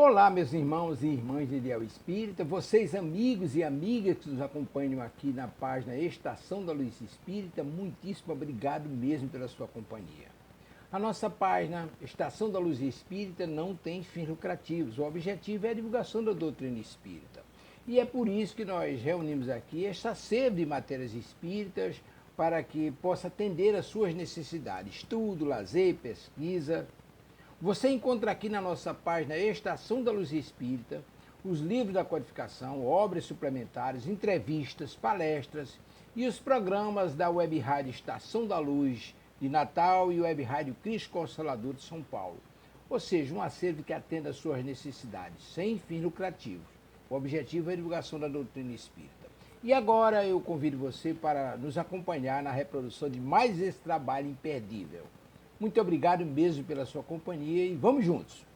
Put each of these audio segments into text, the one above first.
Olá, meus irmãos e irmãs de Ideal Espírita, vocês amigos e amigas que nos acompanham aqui na página Estação da Luz Espírita, muitíssimo obrigado mesmo pela sua companhia. A nossa página Estação da Luz Espírita não tem fins lucrativos, o objetivo é a divulgação da doutrina espírita. E é por isso que nós reunimos aqui esta sede de matérias espíritas para que possa atender às suas necessidades, estudo, lazer, pesquisa. Você encontra aqui na nossa página Estação da Luz Espírita os livros da codificação, obras suplementares, entrevistas, palestras e os programas da Web Rádio Estação da Luz de Natal e Web Rádio Cristo Consolador de São Paulo. Ou seja, um acervo que atenda às suas necessidades, sem fins lucrativos. O objetivo é a divulgação da doutrina espírita. E agora eu convido você para nos acompanhar na reprodução de mais esse trabalho imperdível. Muito obrigado mesmo pela sua companhia e vamos juntos!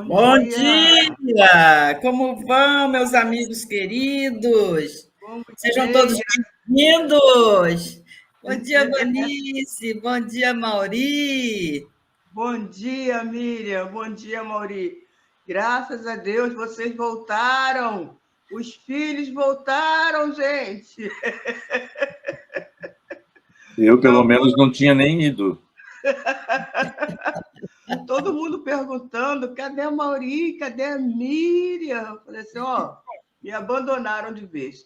Bom dia! Como vão, meus amigos queridos? Sejam todos bem-vindos! Bom dia, Vanice! Bom dia, Mauri! Bom dia, Miriam! Bom dia, Mauri! Graças a Deus vocês voltaram! Os filhos voltaram, gente! Eu, pelo menos, não tinha nem ido. Todo mundo perguntando, cadê a Mauri? Cadê a Miriam? Eu falei assim, ó, me abandonaram de vez.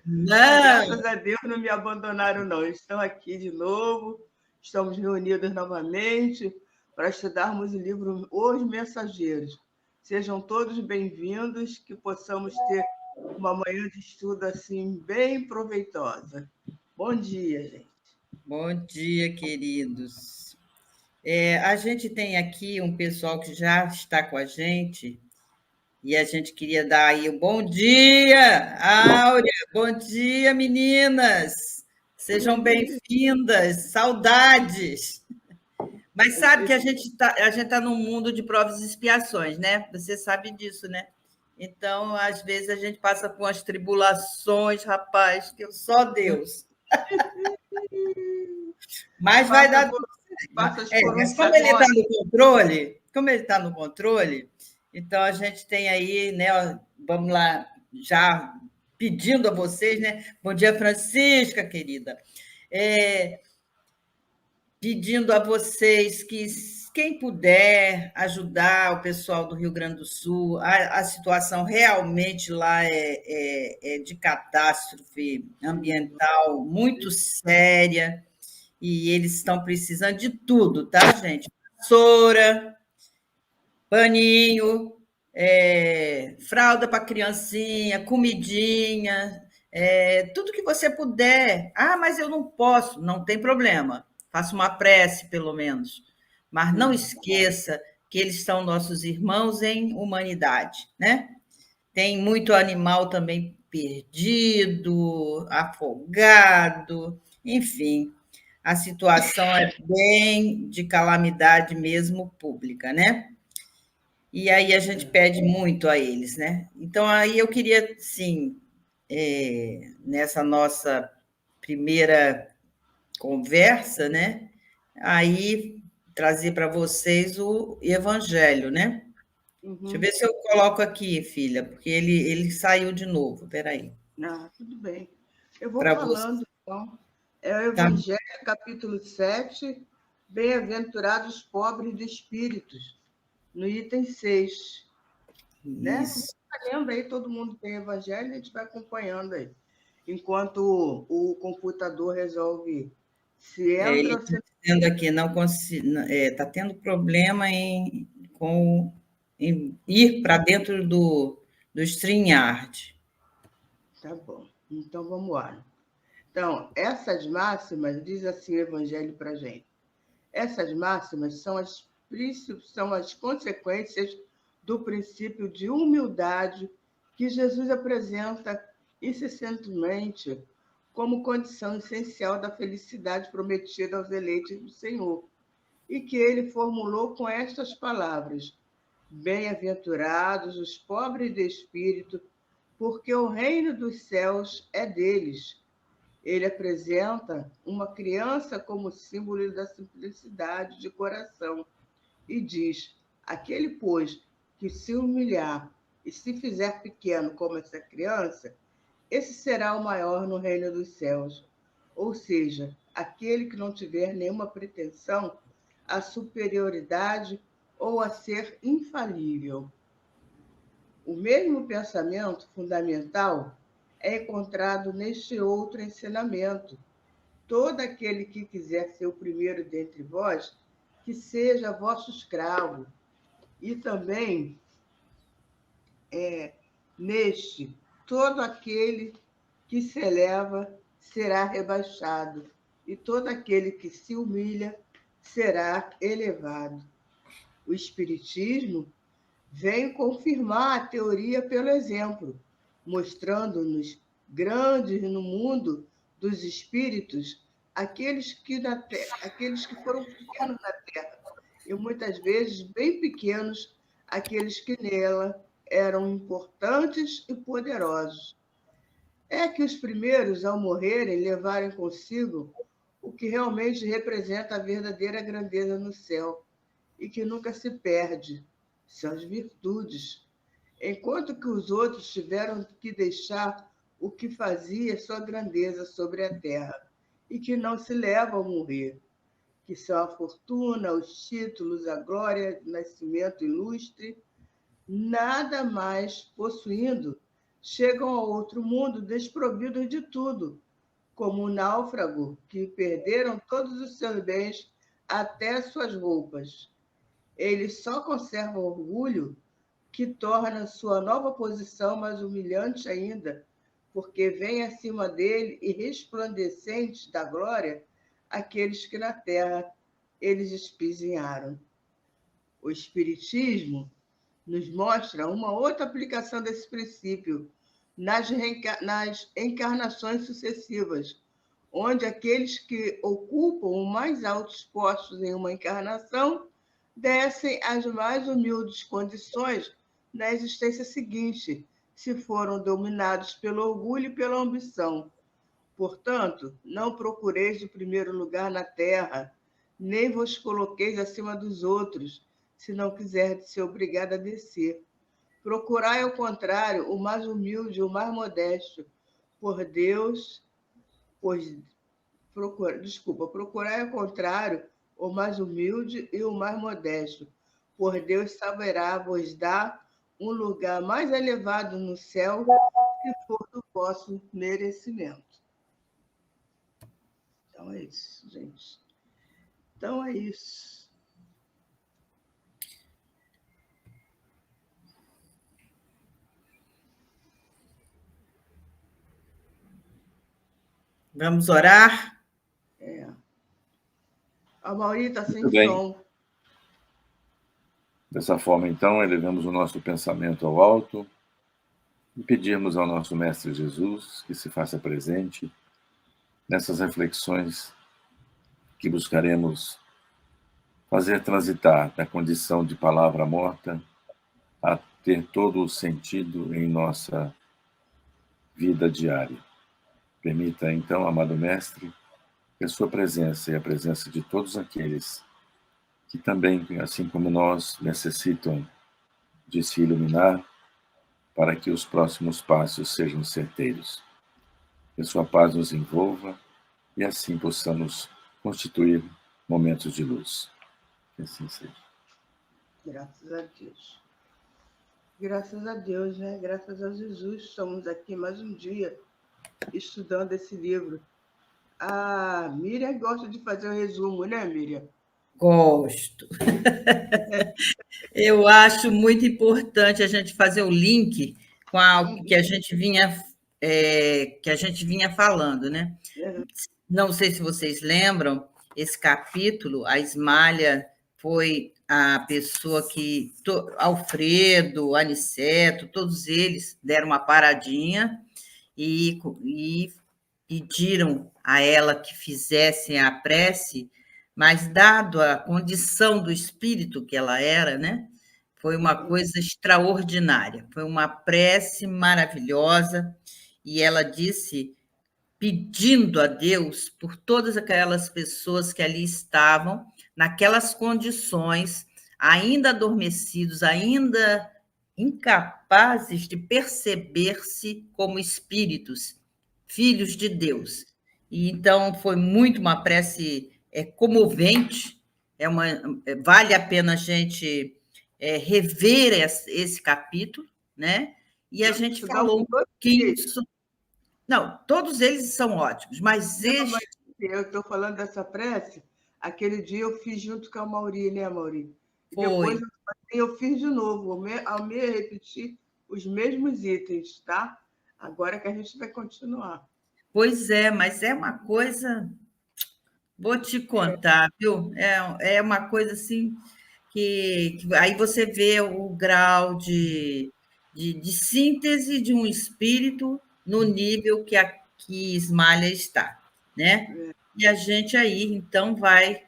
Graças a Deus não me abandonaram, não. Estão aqui de novo, estamos reunidos novamente para estudarmos o livro Os Mensageiros. Sejam todos bem-vindos, que possamos ter uma manhã de estudo assim bem proveitosa. Bom dia, gente. Bom dia, queridos. A gente tem aqui um pessoal que já está com a gente e a gente queria dar aí um bom dia, Áurea, bom dia, meninas. Sejam bem-vindas, saudades. Mas sabe que a gente tá num mundo de provas e expiações, né? Você sabe disso, né? Então, às vezes, a gente passa por umas tribulações, rapaz, que só Deus. Mas vai dar tudo certo. Mas como ele está no controle, então a gente tem aí, né? Vamos lá, já pedindo a vocês, né? Bom dia, Francisca, querida. Pedindo a vocês que, quem puder ajudar o pessoal do Rio Grande do Sul, a situação realmente lá é de catástrofe ambiental muito séria, e eles estão precisando de tudo, tá, gente? Vassoura, paninho, fralda para criancinha, comidinha, tudo que você puder. Ah, mas eu não posso, não tem problema. Faça uma prece, pelo menos. Mas não esqueça que eles são nossos irmãos em humanidade, né? Tem muito animal também perdido, afogado, enfim. A situação é bem de calamidade mesmo pública, né? E aí a gente pede muito a eles, né? Então, aí eu queria, sim, nessa nossa primeira conversa, né? Aí trazer para vocês o evangelho, né? Deixa eu Uhum. ver se eu coloco aqui, filha, porque ele saiu de novo. Peraí. Ah, tudo bem. Eu vou Para você. falando, então. É o Tá. Evangelho, capítulo 7. Bem-aventurados os pobres de espíritos, no item 6. Né? Isso. Lendo aí, todo mundo tem Evangelho, a gente vai acompanhando aí. Enquanto o computador resolve se Ele entra ou está se... dizendo aqui, não consigo, está tendo problema em ir para dentro do StreamYard. Tá bom. Então, vamos lá. Então, essas máximas, diz assim o Evangelho para a gente, essas máximas são as consequências do princípio de humildade que Jesus apresenta incessantemente como condição essencial da felicidade prometida aos eleitos do Senhor, e que ele formulou com estas palavras: Bem-aventurados os pobres de espírito, porque o reino dos céus é deles. Ele apresenta uma criança como símbolo da simplicidade de coração e diz: aquele, pois, que se humilhar e se fizer pequeno como essa criança, esse será o maior no reino dos céus. Ou seja, aquele que não tiver nenhuma pretensão à superioridade ou a ser infalível. O mesmo pensamento fundamental é encontrado neste outro ensinamento. Todo aquele que quiser ser o primeiro dentre vós, que seja vosso escravo. E também, neste, todo aquele que se eleva será rebaixado, e todo aquele que se humilha será elevado. O Espiritismo vem confirmar a teoria pelo exemplo, mostrando-nos grandes no mundo dos espíritos aqueles que foram pequenos na Terra, e muitas vezes bem pequenos aqueles que nela eram importantes e poderosos. É que os primeiros, ao morrerem, levarem consigo o que realmente representa a verdadeira grandeza no céu e que nunca se perde, são as virtudes, enquanto que os outros tiveram que deixar o que fazia sua grandeza sobre a terra e que não se leva ao morrer, que são a fortuna, os títulos, a glória, o nascimento ilustre, nada mais possuindo, chegam ao outro mundo desprovidos de tudo, como um náufrago que perderam todos os seus bens, até suas roupas. Eles só conservam orgulho que torna sua nova posição mais humilhante ainda, porque vem acima dele e resplandecentes da glória aqueles que na terra eles espizinharam. O Espiritismo nos mostra uma outra aplicação desse princípio nas encarnações sucessivas, onde aqueles que ocupam os mais altos postos em uma encarnação descem às mais humildes condições na existência seguinte, se foram dominados pelo orgulho e pela ambição. Portanto, não procureis o primeiro lugar na terra, nem vos coloqueis acima dos outros, se não quiserdes ser obrigado a descer. Procurai, ao contrário, o mais humilde, o mais modesto, por Deus, pois procurai ao contrário o mais humilde e o mais modesto, por Deus saberá vos dar um lugar mais elevado no céu, se for do vosso merecimento. Então é isso, gente. Então é isso. Vamos orar? A Mauri está sem Muito bem. som. Dessa forma, então, elevamos o nosso pensamento ao alto e pedirmos ao nosso Mestre Jesus que se faça presente nessas reflexões que buscaremos fazer transitar da condição de palavra morta a ter todo o sentido em nossa vida diária. Permita, então, amado Mestre, que a sua presença e a presença de todos aqueles que também, assim como nós, necessitam de se iluminar para que os próximos passos sejam certeiros. Que sua paz nos envolva e assim possamos constituir momentos de luz. Que assim seja. Graças a Deus. Graças a Deus, né? Graças a Jesus, estamos aqui mais um dia estudando esse livro. A Miriam gosta de fazer o resumo, né, Miriam? Gosto. Eu acho muito importante a gente fazer o link com o que a gente vinha falando, né? Não sei se vocês lembram, esse capítulo, a Ismália foi a pessoa que Alfredo, Aniceto, todos eles deram uma paradinha e pediram a ela que fizessem a prece, mas dado a condição do espírito que ela era, né? Foi uma coisa extraordinária, foi uma prece maravilhosa, e ela disse, pedindo a Deus por todas aquelas pessoas que ali estavam, naquelas condições, ainda adormecidos, ainda incapazes de perceber-se como espíritos, filhos de Deus. E então foi muito uma prece comovente, vale a pena a gente rever esse capítulo, né? E a gente falou um pouquinho sobre... Não, todos eles são ótimos, mas não, mas eu estou falando dessa prece, aquele dia eu fiz junto com a Mauri, né, Mauri? E depois eu fiz de novo, ao me repetir os mesmos itens, tá? Agora que a gente vai continuar. Pois é, mas é uma coisa, vou te contar, viu? É uma coisa assim que aí você vê o grau de síntese de um espírito no nível que Ismália está, né? E a gente aí, então, vai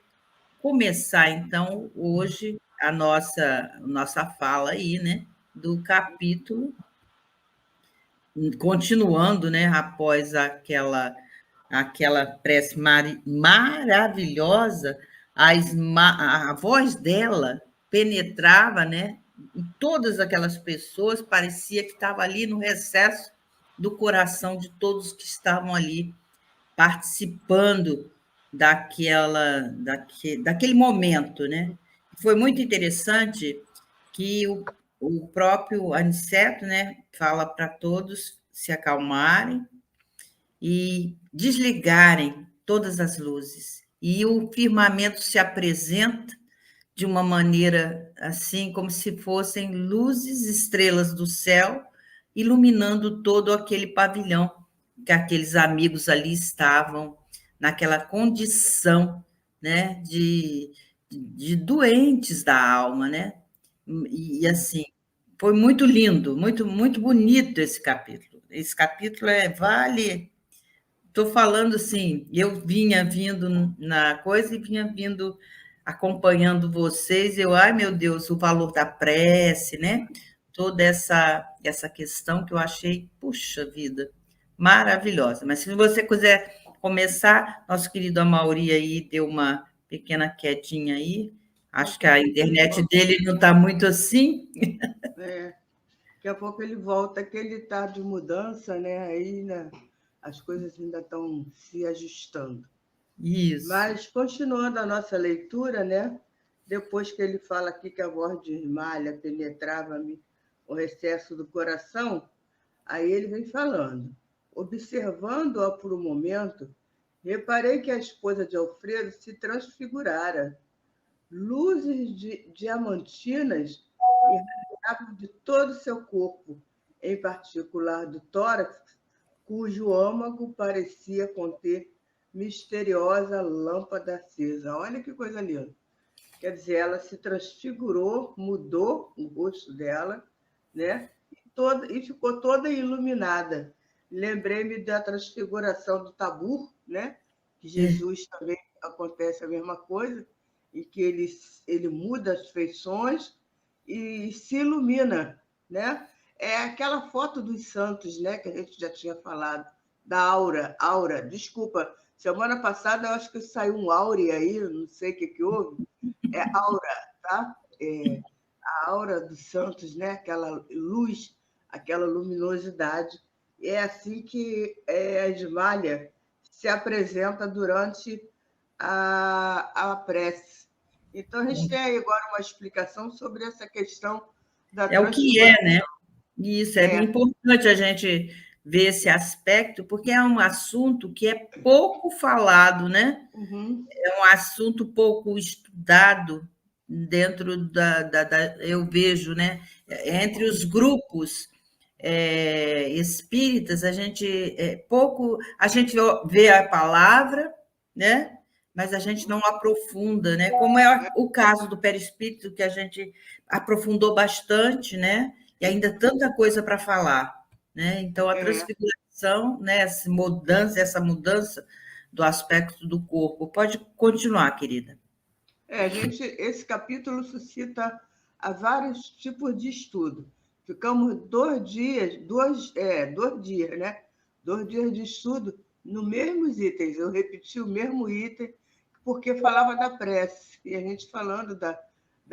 começar, então, hoje a nossa fala aí, né? Do capítulo, continuando, né? Após aquela prece maravilhosa, a voz dela penetrava, né, em todas aquelas pessoas, parecia que estava ali no recesso do coração de todos que estavam ali participando daquele momento, né? Foi muito interessante que o próprio Aniceto, né, fala para todos se acalmarem, e desligarem todas as luzes. E o firmamento se apresenta de uma maneira assim, como se fossem luzes, estrelas do céu, iluminando todo aquele pavilhão, que aqueles amigos ali estavam naquela condição, né, de doentes da alma, né? E assim, foi muito lindo, muito, muito bonito esse capítulo. Esse capítulo vale. Estou falando assim, eu vinha vindo na coisa e vinha vindo acompanhando vocês. Ai, meu Deus, o valor da prece, né? Toda essa questão que eu achei, puxa vida, maravilhosa. Mas se você quiser começar, nosso querido Amaury aí deu uma pequena quedinha aí. Acho que a internet dele não está muito assim. Daqui a pouco ele volta, que ele está de mudança, né? Aí, né? As coisas ainda estão se ajustando. Isso. Mas, continuando a nossa leitura, né? Depois que ele fala aqui que a voz de Ismália penetrava-me o recesso do coração, aí ele vem falando. Observando-a por um momento, reparei que a esposa de Alfredo se transfigurara. Luzes diamantinas irradiavam de todo o seu corpo, em particular do tórax, cujo âmago parecia conter misteriosa lâmpada acesa. Olha que coisa linda. Quer dizer, ela se transfigurou, mudou o rosto dela, né? E ficou toda iluminada. Lembrei-me da transfiguração do Tabor, né? Que Jesus também acontece a mesma coisa, e que ele muda as feições e se ilumina, né? É aquela foto dos santos, né? Que a gente já tinha falado, da aura. Desculpa, semana passada eu acho que saiu um aure aí, não sei o que houve. É aura, tá? A aura dos santos, né? Aquela luz, aquela luminosidade. É assim que a Esmalha se apresenta durante a prece. Então, a gente tem aí agora uma explicação sobre essa questão da É o que é, transfiguração. né? Isso, é importante a gente ver esse aspecto, porque é um assunto que é pouco falado, né? Uhum. É um assunto pouco estudado dentro eu vejo, né? Entre os grupos espíritas, a gente vê a palavra, né? Mas a gente não aprofunda, né? Como é o caso do perispírito, que a gente aprofundou bastante, né? E ainda tanta coisa para falar, né? Então, a transfiguração, né? Essa mudança do aspecto do corpo. Pode continuar, querida. Esse capítulo suscita a vários tipos de estudo. Ficamos 2 dias, 2 dias, né? 2 dias de estudo no mesmos itens. Eu repeti o mesmo item porque falava da prece, e a gente falando da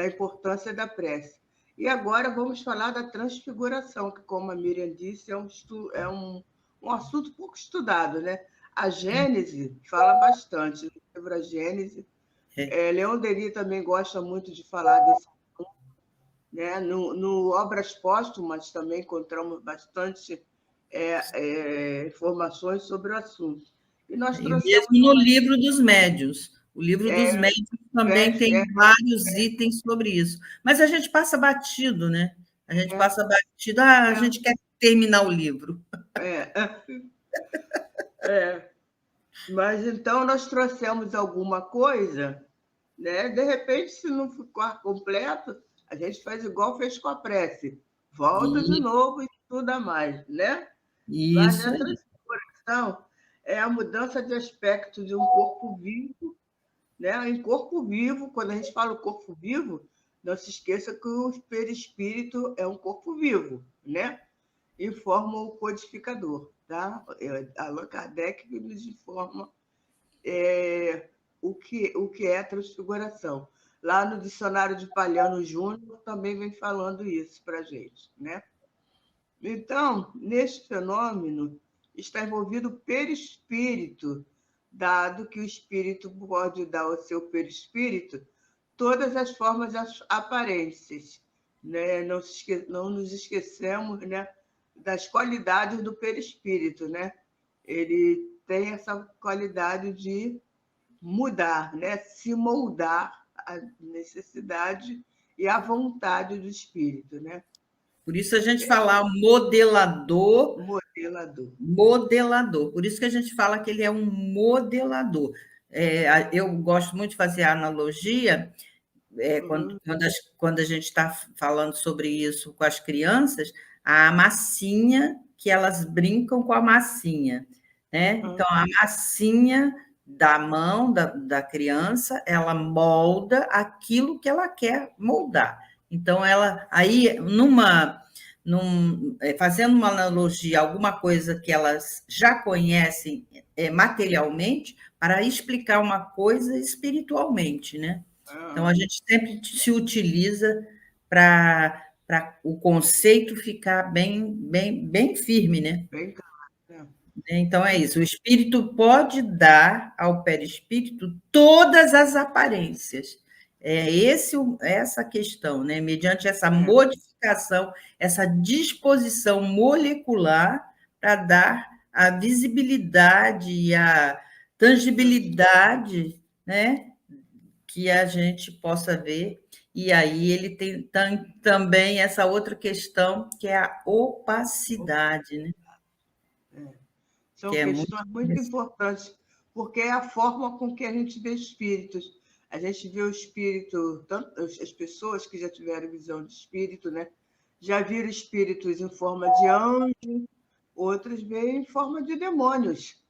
importância da prece. E agora vamos falar da transfiguração, que, como a Miriam disse, é um assunto pouco estudado, né? A Gênese fala bastante, no livro A Gênese. Leon Denis também gosta muito de falar desse assunto, né? No Obras Póstumas também encontramos bastante informações sobre o assunto. E nós E trouxemos mesmo no livro dos médiuns. O livro dos médiuns também tem vários itens sobre isso. Mas a gente passa batido, né? A gente passa batido, a gente quer terminar o livro. Mas então nós trouxemos alguma coisa, né? De repente, se não ficar completo, a gente faz igual fez com a prece. Volta de novo e estuda mais, né? Mas Isso a aí. transformação é a mudança de aspecto de um corpo vivo, né? Em corpo vivo, quando a gente fala o corpo vivo, não se esqueça que o perispírito é um corpo vivo, né? E forma o codificador, tá? Allan Kardec nos informa o que é transfiguração. Lá no dicionário de Palhano Júnior também vem falando isso para a gente, né? Então, neste fenômeno está envolvido o perispírito, dado que o espírito pode dar ao seu perispírito todas as formas aparentes, né? Não nos esquecemos, né, das qualidades do perispírito, né? Ele tem essa qualidade de mudar, né? Se moldar à necessidade e à vontade do espírito, né? Por isso a gente fala modelador. Modelador. Por isso que a gente fala que ele é um modelador. Eu gosto muito de fazer a analogia, quando a gente está falando sobre isso com as crianças, a massinha, que elas brincam com a massinha, né? Então, a massinha da mão da criança, ela molda aquilo que ela quer moldar. Então, ela aí, fazendo uma analogia, alguma coisa que elas já conhecem materialmente, para explicar uma coisa espiritualmente, né? Então, a gente sempre se utiliza para o conceito ficar bem firme, né? Bem claro. Então, é isso. O espírito pode dar ao perispírito todas as aparências. Essa questão, né? Mediante essa modificação, essa disposição molecular para dar a visibilidade e a tangibilidade, né? Que a gente possa ver. E aí ele tem também essa outra questão, que é a opacidade, né? São questões muito importantes, porque é a forma com que a gente vê espíritos. A gente vê o espírito, tanto as pessoas que já tiveram visão de espírito, né? Já viram espíritos em forma de anjo, outros veem em forma de demônios.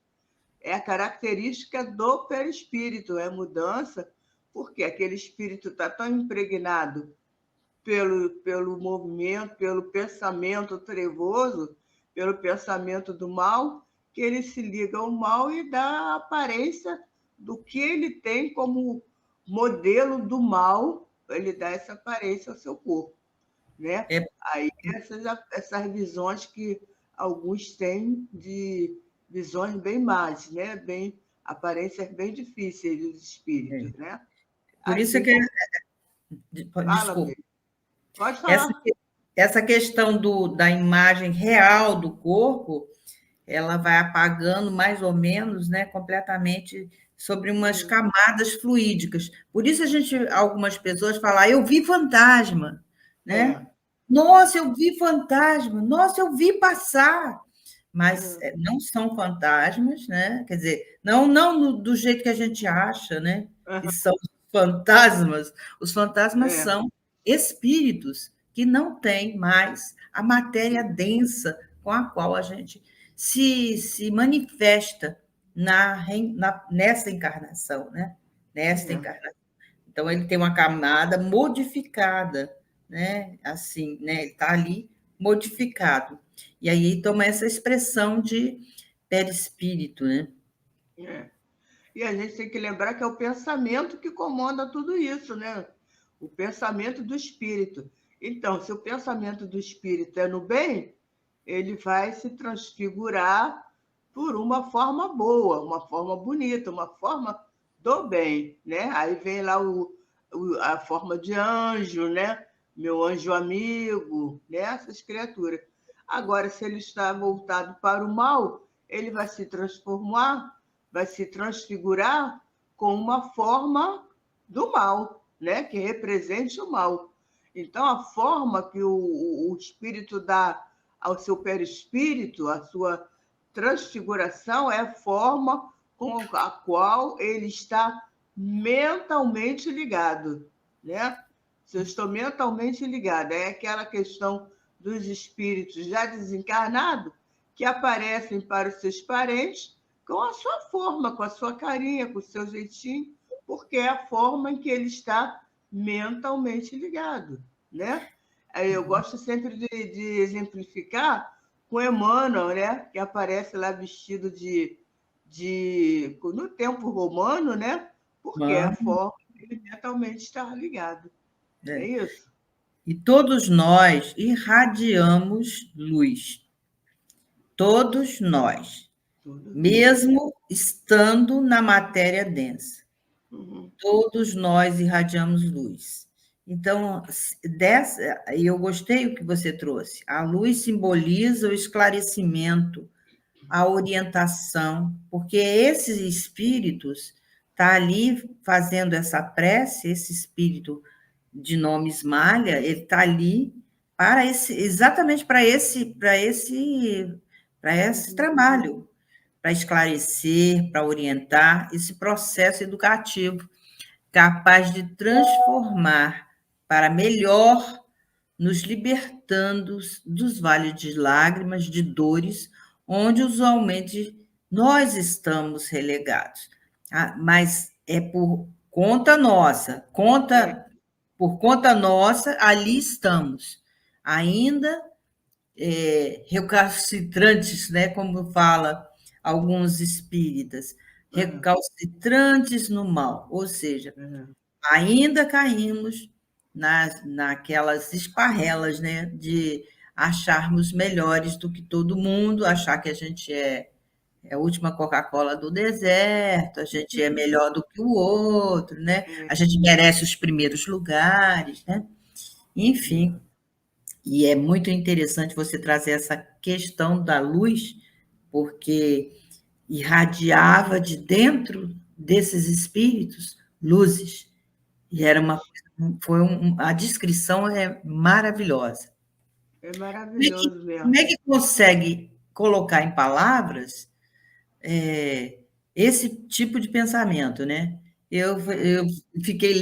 É a característica do perispírito, é mudança, porque aquele espírito está tão impregnado pelo movimento, pelo pensamento trevoso, pelo pensamento do mal, que ele se liga ao mal e dá a aparência do que ele tem como modelo do mal, ele dá essa aparência ao seu corpo, né? Aí essas visões que alguns têm de visões bem más, né? Bem, aparências bem difíceis dos espíritos, né? Por isso assim, que... Desculpa. Pode falar. Essa questão da imagem real do corpo, ela vai apagando mais ou menos, né, completamente sobre umas camadas fluídicas. Por isso algumas pessoas falam, eu vi fantasma, né? Nossa, eu vi fantasma, nossa, eu vi passar. Mas não são fantasmas, né? Quer dizer, não do jeito que a gente acha, né? Que são fantasmas. Os fantasmas são espíritos que não têm mais a matéria densa com a qual a gente se manifesta nessa encarnação, né? Nesta encarnação. Então, ele tem uma camada modificada, né? Assim, né? Ele está ali modificado. E aí toma essa expressão de perispírito, né? E a gente tem que lembrar que é o pensamento que comanda tudo isso, né? O pensamento do espírito. Então, se o pensamento do espírito é no bem, ele vai se transfigurar por uma forma boa, uma forma bonita, uma forma do bem, né? Aí vem lá a forma de anjo, né? Meu anjo amigo, né? Essas criaturas. Agora, se ele está voltado para o mal, ele vai se transformar, vai se transfigurar com uma forma do mal, né? Que represente o mal. Então, a forma que o espírito dá ao seu perispírito, a sua transfiguração, é a forma com a qual ele está mentalmente ligado, né? Se eu estou mentalmente ligado, é aquela questão dos espíritos já desencarnados que aparecem para os seus parentes com a sua forma, com a sua carinha, com o seu jeitinho, porque é a forma em que ele está mentalmente ligado, né? Eu gosto sempre de exemplificar com Emmanuel, né? Que aparece lá vestido no tempo romano, né? Porque é a forma que ele mentalmente está ligado. É isso. E todos nós irradiamos luz. Todos nós. Mesmo estando na matéria densa. Todos nós irradiamos luz. Então, eu gostei do que você trouxe. A luz simboliza o esclarecimento, a orientação, porque esses espíritos tá ali fazendo essa prece, esse espírito de nome Ismalha, ele está ali para exatamente para esse trabalho, para esclarecer, para orientar esse processo educativo, capaz de transformar para melhor, nos libertando dos vales de lágrimas, de dores, onde usualmente nós estamos relegados. Mas é por conta nossa, por conta nossa, ali estamos, ainda recalcitrantes, né, como fala alguns espíritas, recalcitrantes no mal, ou seja, ainda caímos naquelas esparrelas, né, de acharmos melhores do que todo mundo, achar que a gente é a última Coca-Cola do deserto, a gente é melhor do que o outro, né? A gente merece os primeiros lugares, né? Enfim, e é muito interessante você trazer essa questão da luz, porque irradiava de dentro desses espíritos luzes. E era a descrição é maravilhosa. É maravilhoso mesmo. Como é que consegue colocar em palavras esse tipo de pensamento, né? Eu fiquei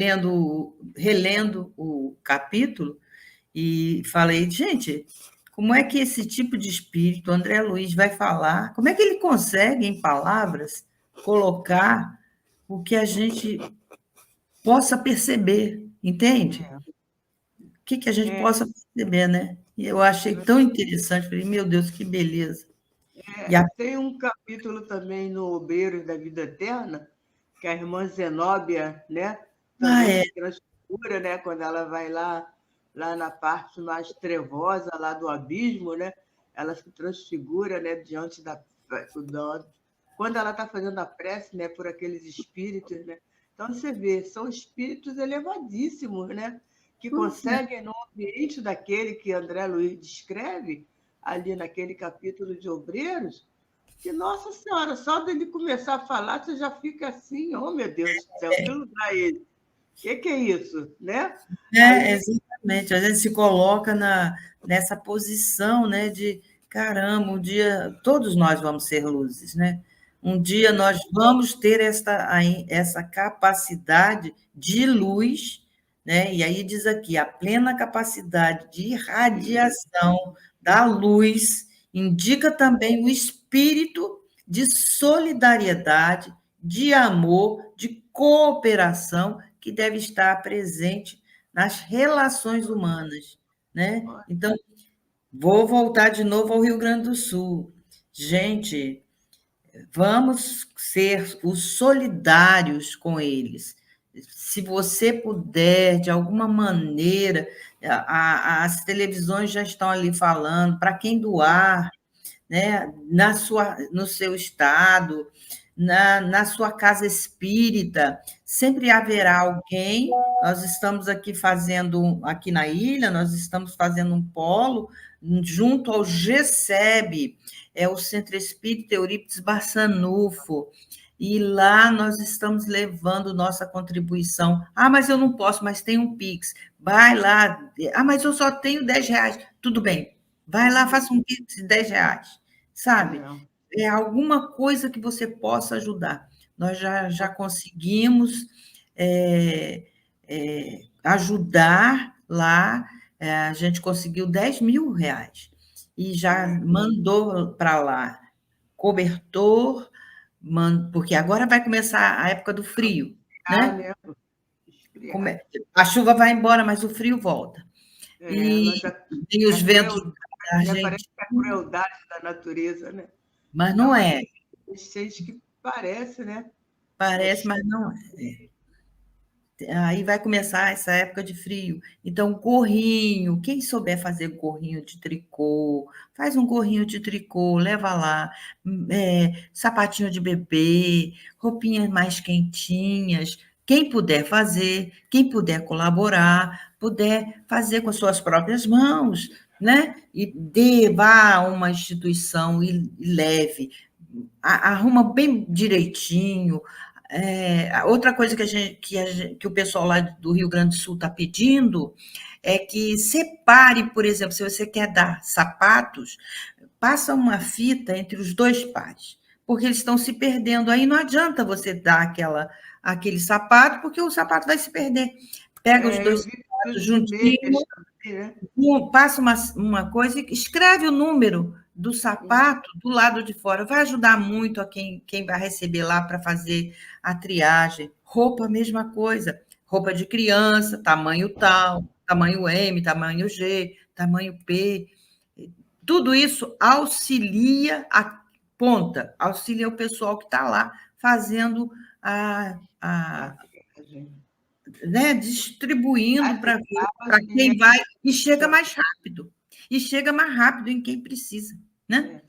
relendo o capítulo e falei, gente, como é que esse tipo de espírito, André Luiz, vai falar? Como é que ele consegue, em palavras, colocar o que a gente possa perceber, entende? O que a gente possa perceber, né? E eu achei tão interessante, falei, meu Deus, que beleza. Tem um capítulo também no Obreiros da Vida Eterna, que a irmã Zenóbia, né, também se transfigura, né, quando ela vai lá na parte mais trevosa lá do abismo, né, ela se transfigura, né, diante quando ela está fazendo a prece, né, por aqueles espíritos, né. Então você vê, são espíritos elevadíssimos, né, que conseguem no ambiente daquele que André Luiz descreve ali naquele capítulo de Obreiros, que, nossa senhora, só dele começar a falar, você já fica assim, oh, meu Deus do céu, que lugar é esse? O que é isso, né? Exatamente, a gente se coloca nessa posição, né, de, caramba, um dia, todos nós vamos ser luzes, né? Um dia nós vamos ter essa capacidade de luz, né? E aí diz aqui, a plena capacidade de irradiação da luz indica também o espírito de solidariedade, de amor, de cooperação que deve estar presente nas relações humanas, né? Então, vou voltar de novo ao Rio Grande do Sul. Gente, vamos ser os solidários com eles. Se você puder, de alguma maneira, as televisões já estão ali falando, para quem doar, né, no seu estado, na sua casa espírita, sempre haverá alguém. Nós estamos aqui na ilha, nós estamos fazendo um polo junto ao GESEB, é o Centro Espírita Eurípides Barçanufo, e lá nós estamos levando nossa contribuição. Ah, mas eu não posso, mas tem um Pix. Vai lá. Ah, mas eu só tenho R$10. Tudo bem. Vai lá, faça um Pix de R$10, sabe? É alguma coisa que você possa ajudar. Nós já conseguimos ajudar lá, a gente conseguiu R$10.000 e já mandou para lá cobertor, porque agora vai começar a época do frio, né? A chuva vai embora, mas o frio volta. E os ventos da Argentina. Parece que é a crueldade da natureza, né? Mas não é. Gente que parece, né? Parece, mas não é. Aí vai começar essa época de frio. Então, gorrinho, quem souber fazer gorrinho de tricô, faz um gorrinho de tricô, leva lá, sapatinho de bebê, roupinhas mais quentinhas. Quem puder fazer, quem puder colaborar, puder fazer com as suas próprias mãos, né? E vá a uma instituição e leve, arruma bem direitinho. Outra coisa que o pessoal lá do Rio Grande do Sul está pedindo é que separe, por exemplo, se você quer dar sapatos, passa uma fita entre os dois pares, porque eles estão se perdendo. Aí não adianta você dar aquele sapato, porque o sapato vai se perder. Pega os dois sapatos juntinhos, passa uma coisa e escreve o número do sapato do lado de fora. Vai ajudar muito a quem vai receber lá para fazer a triagem. Roupa, mesma coisa. Roupa de criança, tamanho tal, tamanho M, tamanho G, tamanho P. Tudo isso auxilia a ponta, auxilia o pessoal que está lá fazendo né, distribuindo para quem vai, e chega mais rápido. E chega mais rápido em quem precisa, né?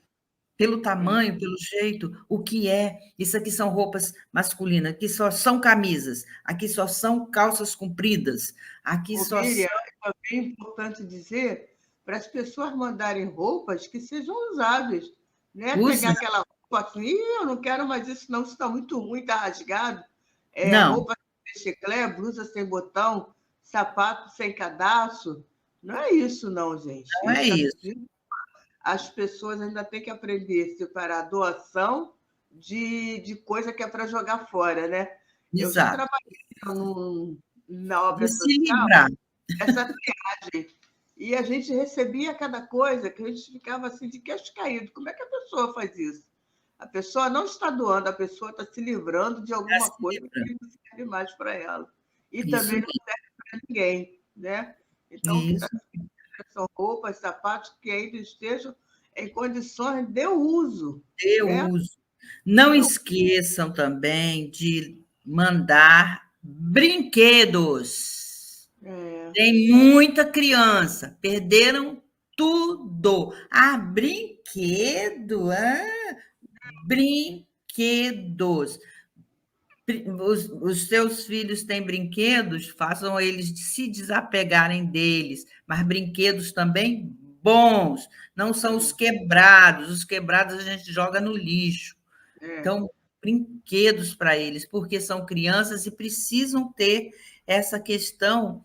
Pelo tamanho, pelo jeito, o que é. Isso aqui são roupas masculinas, aqui só são camisas, aqui só são calças compridas, aqui só Miriam, é também importante dizer para as pessoas mandarem roupas que sejam usáveis. Né? Pegar aquela roupa assim, eu não quero mais isso, não, isso está muito ruim, está rasgado. Roupa sem chiclé, blusa sem botão, sapato sem cadastro. Não é isso, não, gente. Não é isso. As pessoas ainda têm que aprender a separar doação de coisa que é para jogar fora, né? Eu já Exato. trabalhei na De obra se social, livrar. essa triagem. E a gente recebia cada coisa que a gente ficava assim de queixo caído. Como é que a pessoa faz isso? A pessoa não está doando, a pessoa está se livrando de Para alguma se coisa livrar. que não serve mais para ela. E Isso também não mesmo. serve para ninguém, né? Então, Isso. são roupas, sapatos que ainda estejam em condições de uso, Dê né? uso. Não Então, esqueçam também de mandar brinquedos. é, Tem muita criança, perderam tudo. Ah, brinquedo, brinquedos. Os seus filhos têm brinquedos, façam eles se desapegarem deles, mas brinquedos também bons, não são os quebrados a gente joga no lixo. é, Então, brinquedos para eles, porque são crianças e precisam ter essa questão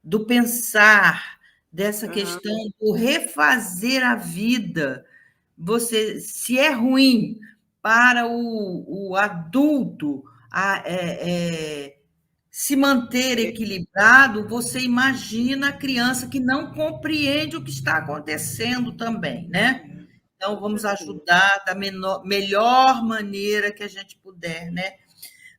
do pensar, dessa aham, questão do refazer a vida. Você, se é ruim para o adulto se manter equilibrado, você imagina a criança que não compreende o que está acontecendo também, né? Então, com vamos certeza. ajudar da melhor maneira que a gente puder, né?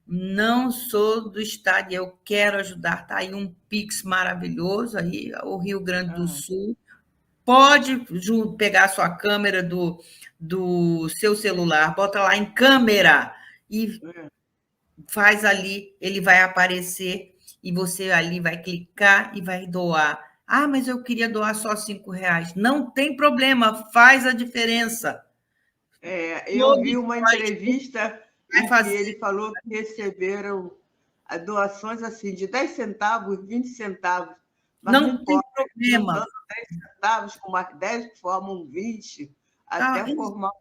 Não sou do estado e eu quero ajudar. Está aí um Pix maravilhoso, aí, o Rio Grande do Ah, Sul. Pode pegar a sua câmera do seu celular, bota lá em câmera e é. faz ali, ele vai aparecer e você ali vai clicar e vai doar. Ah, mas eu queria doar só R$ 5. Não tem problema, faz a diferença. Eu Todos vi uma nós entrevista vai em que fazer. ele falou que receberam doações assim de 10 centavos, 20 centavos, mas não Não tem importa, problema. juntando 10 centavos com mais 10 formam 20, Ah, até formar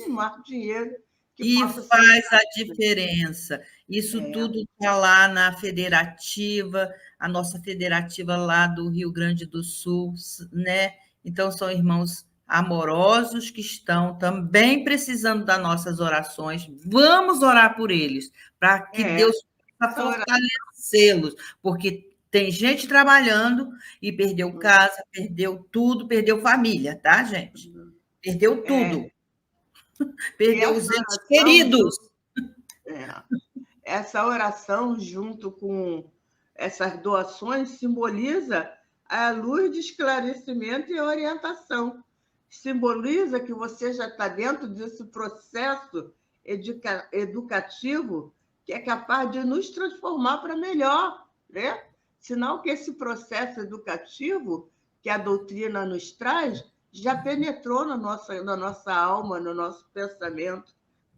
mais dinheiro que e possa ser faz a usado. diferença. Isso É, tudo está lá na federativa, a nossa federativa lá do Rio Grande do Sul, né? Então, são irmãos amorosos que estão também precisando das nossas orações. Vamos orar por eles, para que Deus possa essa hora, fortalecê-los, porque tem gente trabalhando e perdeu casa, perdeu tudo, perdeu família, tá, gente? Perdeu tudo. é, e Perdeu os essa entes oração queridos. é, essa oração, junto com essas doações, simboliza a luz de esclarecimento e orientação. Simboliza que você já está dentro desse processo educativo que é capaz de nos transformar para melhor, né? Sinal que esse processo educativo que a doutrina nos traz já penetrou na nossa alma, no nosso pensamento,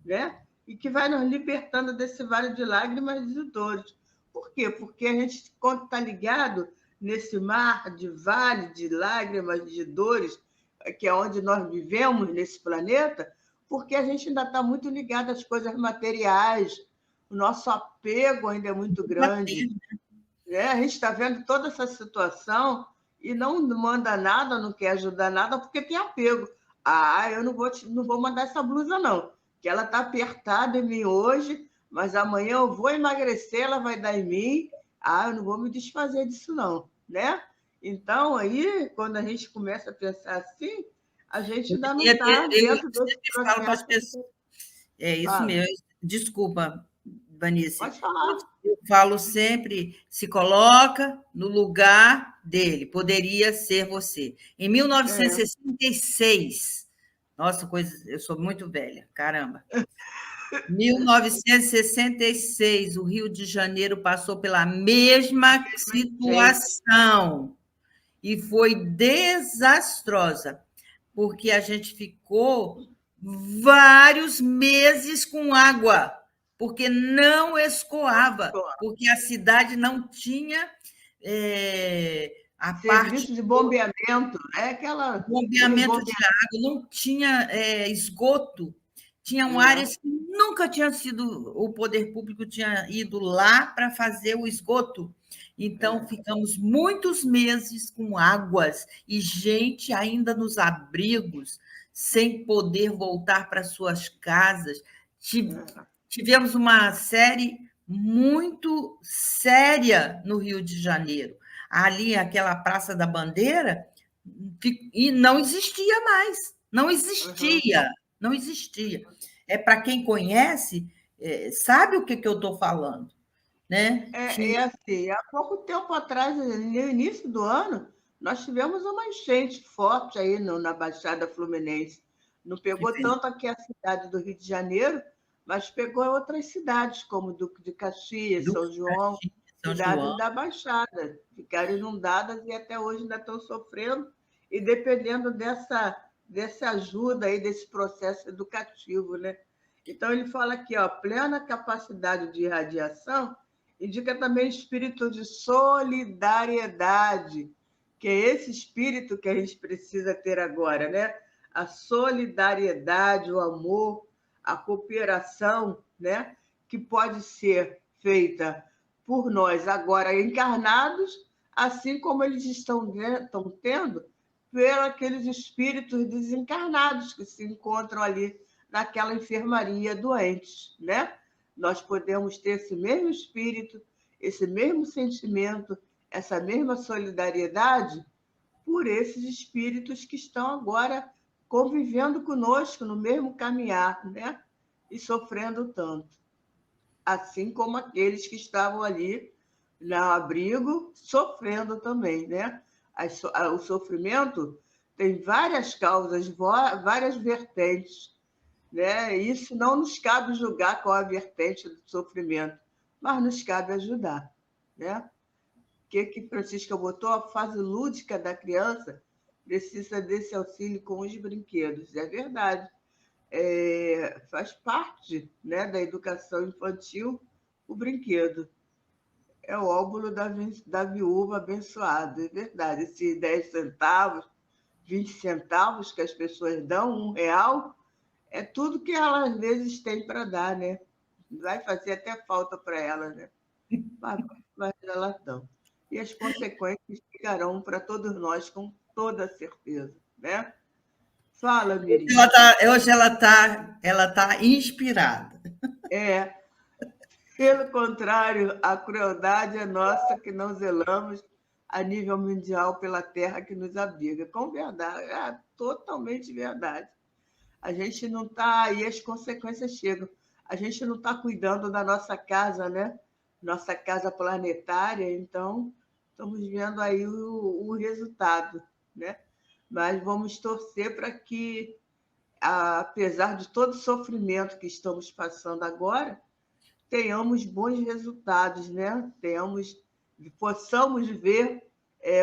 né? E que vai nos libertando desse vale de lágrimas e de dores. Por quê? Porque a gente, quando está ligado nesse mar de vale de lágrimas, de dores, que é onde nós vivemos nesse planeta, porque a gente ainda está muito ligado às coisas materiais, o nosso apego ainda é muito grande, né? A gente está vendo toda essa situação e não manda nada, não quer ajudar nada, porque tem apego. Ah, eu não vou mandar essa blusa, não, que ela está apertada em mim hoje, mas amanhã eu vou emagrecer, ela vai dar em mim. Ah, eu não vou me desfazer disso, não, né? Então, aí, quando a gente começa a pensar assim, a gente ainda não está Eu dentro desse sempre falo para as processo. pessoas, é isso Fala, mesmo, desculpa, Vanice, pode falar. eu falo sempre, se coloca no lugar dele, poderia ser você. Em É, 1966, nossa, coisa, eu sou muito velha, caramba. 1966, o Rio de Janeiro passou pela mesma gente, situação e foi desastrosa, porque a gente ficou vários meses com água, porque não escoava, porque a cidade não tinha a parte serviço de bombeamento, é aquele bombeamento de bombeamento. água, não tinha esgoto. Tinham É, áreas que nunca tinha sido, o poder público tinha ido lá para fazer o esgoto. Então, ficamos muitos meses com águas e gente ainda nos abrigos, sem poder voltar para suas casas. Tivemos uma série muito séria no Rio de Janeiro. Ali, aquela Praça da Bandeira, e não existia mais. Não existia. Não existia. Para quem conhece, sabe o que eu estou falando, né? Assim, há pouco tempo atrás, no início do ano, nós tivemos uma enchente forte aí na Baixada Fluminense. Não pegou tanto aqui a cidade do Rio de Janeiro, mas pegou outras cidades, como Duque de Caxias, São João, cidades da Baixada. Ficaram inundadas e até hoje ainda estão sofrendo, e dependendo dessa ajuda aí, desse processo educativo, né? Então, ele fala aqui, ó, plena capacidade de irradiação, indica também espírito de solidariedade, que é esse espírito que a gente precisa ter agora, né? A solidariedade, o amor, a cooperação, né? Que pode ser feita por nós agora encarnados, assim como eles estão tendo por aqueles espíritos desencarnados que se encontram ali naquela enfermaria doentes, né? Nós podemos ter esse mesmo espírito, esse mesmo sentimento, essa mesma solidariedade por esses espíritos que estão agora convivendo conosco no mesmo caminhar, né? E sofrendo tanto. Assim como aqueles que estavam ali no abrigo sofrendo também, né? O sofrimento tem várias causas, várias vertentes, né? Isso não nos cabe julgar qual a vertente do sofrimento, mas nos cabe ajudar, né? O que Francisca botou? A fase lúdica da criança precisa desse auxílio com os brinquedos. É verdade. Faz parte, né, da educação infantil o brinquedo. É o óbolo da viúva abençoada, é verdade. Esses 10 centavos, 20 centavos que as pessoas dão, R$1, é tudo que ela, às vezes, tem para dar, né? Vai fazer até falta para ela, né? Mas elas dão. E as consequências ficarão para todos nós, com toda certeza, né? Fala, Miriam. Hoje ela tá inspirada. Pelo contrário, a crueldade é nossa que não zelamos a nível mundial pela terra que nos abriga. Com verdade, é totalmente verdade. A gente não está, e as consequências chegam. A gente não está cuidando da nossa casa, né? Nossa casa planetária, então estamos vendo aí o resultado, né? Mas vamos torcer para que, apesar de todo o sofrimento que estamos passando agora, tenhamos bons resultados, né? Possamos ver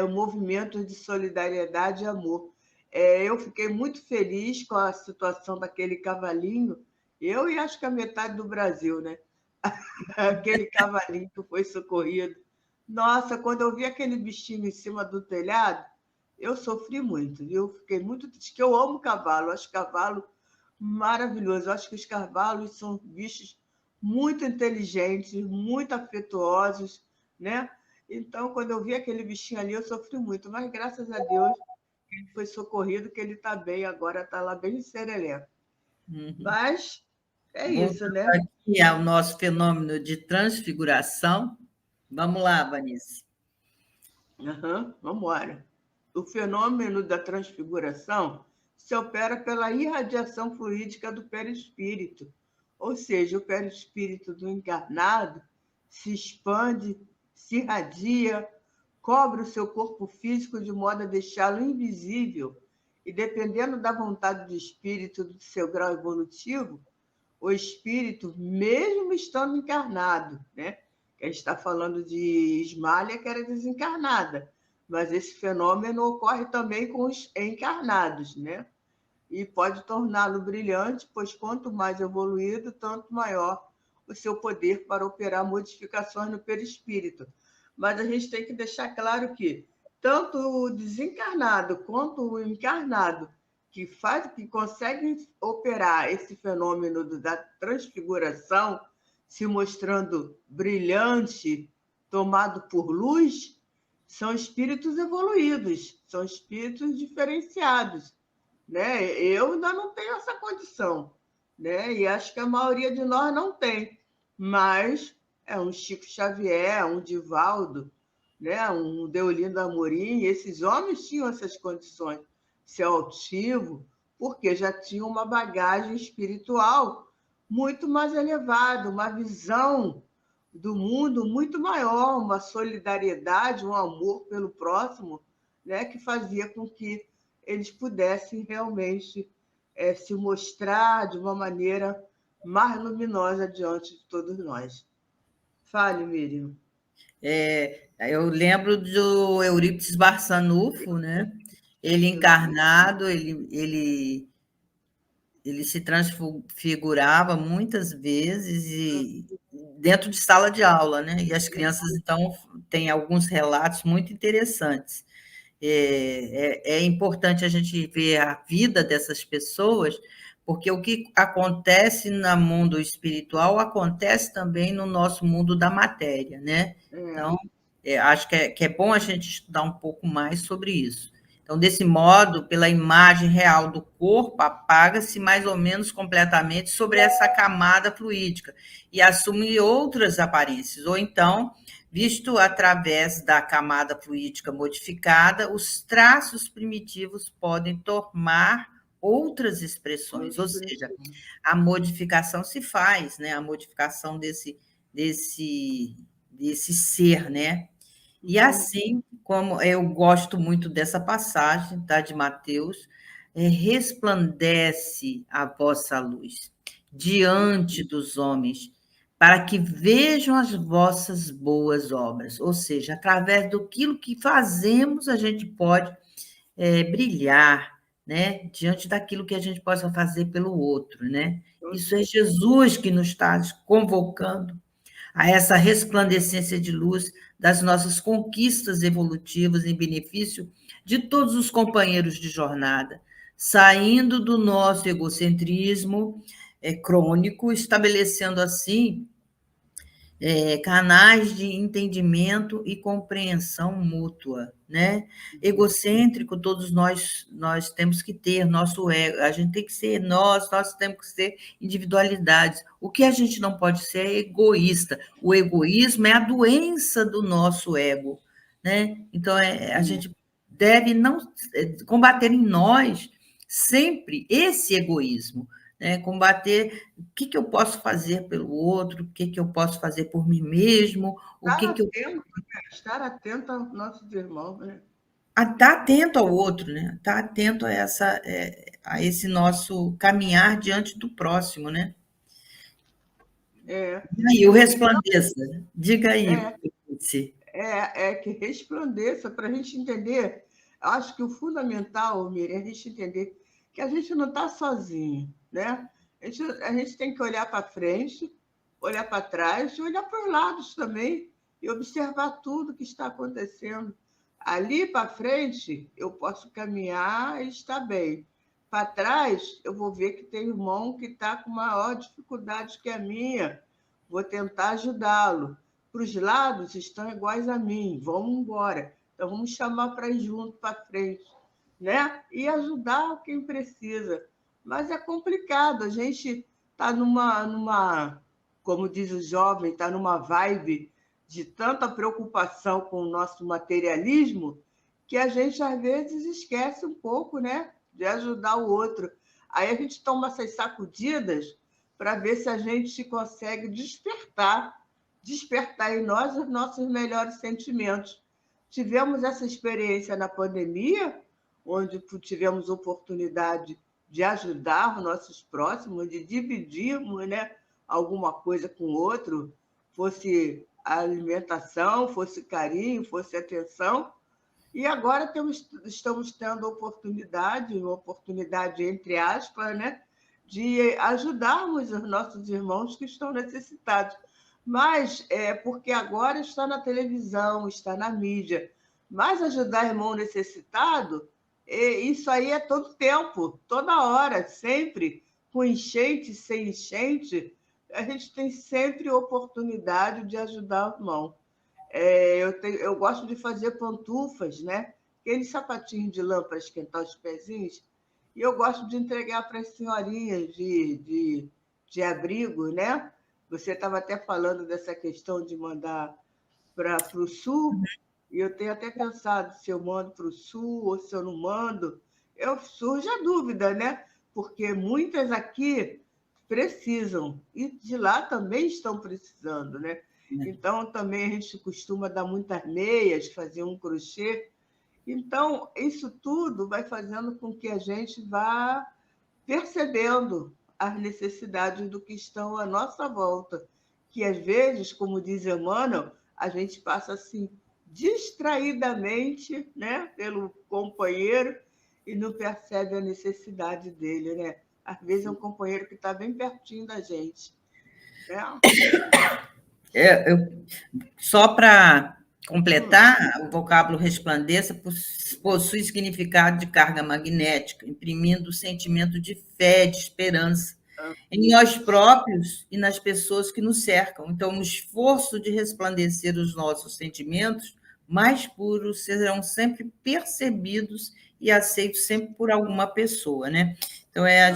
o movimento de solidariedade e amor. Eu fiquei muito feliz com a situação daquele cavalinho, eu e acho que a metade do Brasil, né? Aquele cavalinho que foi socorrido. Nossa, quando eu vi aquele bichinho em cima do telhado, eu sofri muito, viu? Fiquei muito triste, que eu amo cavalo, acho cavalo maravilhoso. Eu acho que os cavalos são bichos muito inteligentes, muito afetuosos, né? Então, quando eu vi aquele bichinho ali, eu sofri muito, mas graças a Deus ele foi socorrido, que ele está bem agora, está lá bem sereleco. Mas é isso, né? Aqui é o nosso fenômeno de transfiguração. Vamos lá, Vanessa. Vamos embora. O fenômeno da transfiguração se opera pela irradiação fluídica do perispírito, ou seja, o perispírito do encarnado se expande, se irradia, cobre o seu corpo físico de modo a deixá-lo invisível, e dependendo da vontade do espírito, do seu grau evolutivo, o espírito, mesmo estando encarnado, né? A gente está falando de Ismália, que era desencarnada, mas esse fenômeno ocorre também com os encarnados, né? E pode torná-lo brilhante, pois quanto mais evoluído, tanto maior o seu poder para operar modificações no perispírito. Mas a gente tem que deixar claro que tanto o desencarnado quanto o encarnado que conseguem operar esse fenômeno da transfiguração, se mostrando brilhante, tomado por luz, são espíritos evoluídos, são espíritos diferenciados, né? Eu ainda não tenho essa condição, né? E acho que a maioria de nós não tem, mas é um Chico Xavier, um Divaldo, né? Um Deolindo Amorim, esses homens tinham essas condições de ser altivo, porque já tinham uma bagagem espiritual muito mais elevada, uma visão do mundo muito maior, uma solidariedade, um amor pelo próximo, né, que fazia com que eles pudessem realmente se mostrar de uma maneira mais luminosa diante de todos nós. Fale, Miriam. Eu lembro do Eurípides Barçanufo, né? Ele encarnado, ele se transfigurava muitas vezes e dentro de sala de aula, né? E as crianças, então, têm alguns relatos muito interessantes. É importante a gente ver a vida dessas pessoas, porque o que acontece no mundo espiritual acontece também no nosso mundo da matéria, né? Então, acho que é bom a gente estudar um pouco mais sobre isso. Então, desse modo, pela imagem real do corpo, apaga-se mais ou menos completamente sobre essa camada fluídica e assume outras aparências, ou então, visto através da camada fluídica modificada, os traços primitivos podem tomar outras expressões, ou seja, a modificação se faz, né? A modificação desse ser, né? E assim, como eu gosto muito dessa passagem, tá, de Mateus, resplandece a vossa luz diante dos homens, para que vejam as vossas boas obras. Ou seja, através daquilo que fazemos, a gente pode brilhar, né, diante daquilo que a gente possa fazer pelo outro, né? Isso é Jesus que nos está convocando a essa resplandecência de luz das nossas conquistas evolutivas em benefício de todos os companheiros de jornada, saindo do nosso egocentrismo crônico, estabelecendo assim canais de entendimento e compreensão mútua, né? Egocêntrico, todos nós temos que ter nosso ego, a gente tem que ser nós temos que ser individualidades. O que a gente não pode ser é egoísta. O egoísmo é a doença do nosso ego, né? Então, a gente deve não combater em nós sempre esse egoísmo, né? Combater o que eu posso fazer pelo outro, o que eu posso fazer por mim mesmo, Estar atento aos nossos irmãos, né? Estar atento ao outro, né? Estar atento a esse nosso caminhar diante do próximo, né? E aí, o resplandeça. Diga aí, Patrícia. Que resplandeça para a gente entender. Acho que o fundamental, Miriam, é a gente entender que a gente não está sozinho, né? A gente tem que olhar para frente, olhar para trás e olhar para os lados também e observar tudo que está acontecendo. Ali para frente, eu posso caminhar e estar bem. Para trás, eu vou ver que tem irmão que está com maior dificuldade que a minha. Vou tentar ajudá-lo. Para os lados estão iguais a mim, vamos embora. Então, vamos chamar para ir junto, para frente, né? E ajudar quem precisa. Mas é complicado, a gente está como diz o jovem, está numa vibe de tanta preocupação com o nosso materialismo que a gente, às vezes, esquece um pouco, né? De ajudar o outro. Aí a gente toma essas sacudidas para ver se a gente consegue despertar em nós os nossos melhores sentimentos. Tivemos essa experiência na pandemia, onde tivemos oportunidade de ajudar os nossos próximos, de dividirmos, né, alguma coisa com o outro, fosse alimentação, fosse carinho, fosse atenção. E agora estamos tendo uma oportunidade entre aspas, né, de ajudarmos os nossos irmãos que estão necessitados. Mas porque agora está na televisão, está na mídia. Mas ajudar irmão necessitado, isso aí é todo tempo, toda hora, sempre, com enchente, sem enchente, a gente tem sempre oportunidade de ajudar o irmão. Eu gosto de fazer pantufas, né? Aquele sapatinho de lã para esquentar os pezinhos. E eu gosto de entregar para as senhorinhas de abrigo, né? Você estava até falando dessa questão de mandar para o sul, e eu tenho até pensado se eu mando para o sul ou se eu não mando. Surge a dúvida, né? Porque muitas aqui precisam, e de lá também estão precisando, né? Então, também a gente costuma dar muitas meias, fazer um crochê. Então, isso tudo vai fazendo com que a gente vá percebendo as necessidades do que estão à nossa volta, que às vezes, como diz Emmanuel, a gente passa assim distraidamente, né, pelo companheiro e não percebe a necessidade dele, né? Às vezes é um companheiro que está bem pertinho da gente, né? Só para completar, o vocábulo resplandeça possui significado de carga magnética, imprimindo o sentimento de fé, de esperança em nós próprios e nas pessoas que nos cercam. Então, no esforço de resplandecer os nossos sentimentos mais puros serão sempre percebidos e aceitos sempre por alguma pessoa, né? Então, a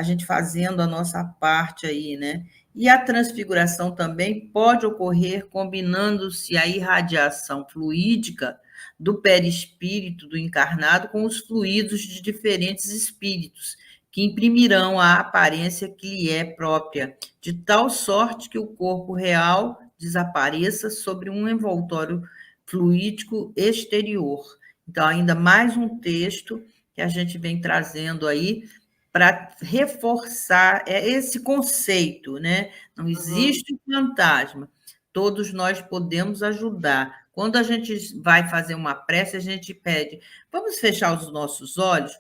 gente fazendo a nossa parte aí, né? E a transfiguração também pode ocorrer combinando-se a irradiação fluídica do perispírito do encarnado com os fluidos de diferentes espíritos, que imprimirão a aparência que lhe é própria, de tal sorte que o corpo real desapareça sobre um envoltório fluídico exterior. Então, ainda mais um texto que a gente vem trazendo aí para reforçar esse conceito, né? Não existe fantasma, todos nós podemos ajudar. Quando a gente vai fazer uma prece, a gente pede, vamos fechar os nossos olhos,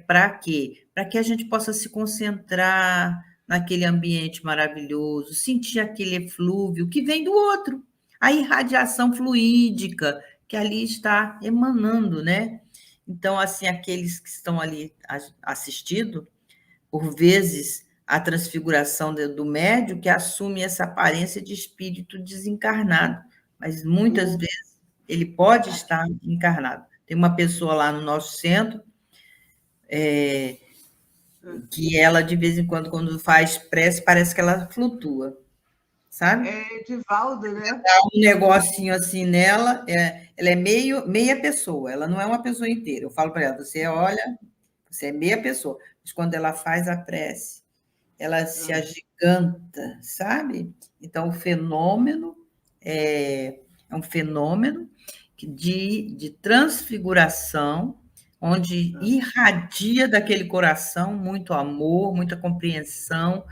para quê? Para que a gente possa se concentrar naquele ambiente maravilhoso, sentir aquele eflúvio que vem do outro, a irradiação fluídica que ali está emanando, né? Então, assim, aqueles que estão ali assistindo, por vezes, a transfiguração do médium que assume essa aparência de espírito desencarnado, mas muitas vezes ele pode estar encarnado. Tem uma pessoa lá no nosso centro que ela, de vez em quando faz prece, parece que ela flutua, sabe? É Edivaldo, né? Dá um negocinho assim nela, ela é meia pessoa, ela não é uma pessoa inteira. Eu falo para ela, você olha, você é meia pessoa, mas quando ela faz a prece, ela se agiganta, sabe? Então, o fenômeno é um fenômeno de transfiguração, onde irradia daquele coração muito amor, muita compreensão,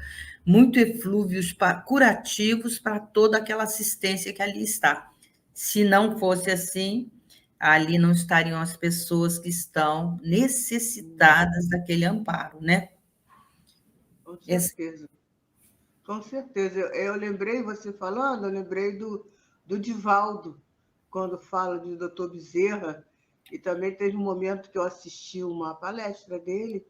muito eflúvios curativos para toda aquela assistência que ali está. Se não fosse assim, ali não estariam as pessoas que estão necessitadas daquele amparo, né? Com certeza. Com certeza. Eu lembrei, você falando, eu lembrei do Divaldo, quando fala de Dr. Bezerra, e também teve um momento que eu assisti uma palestra dele,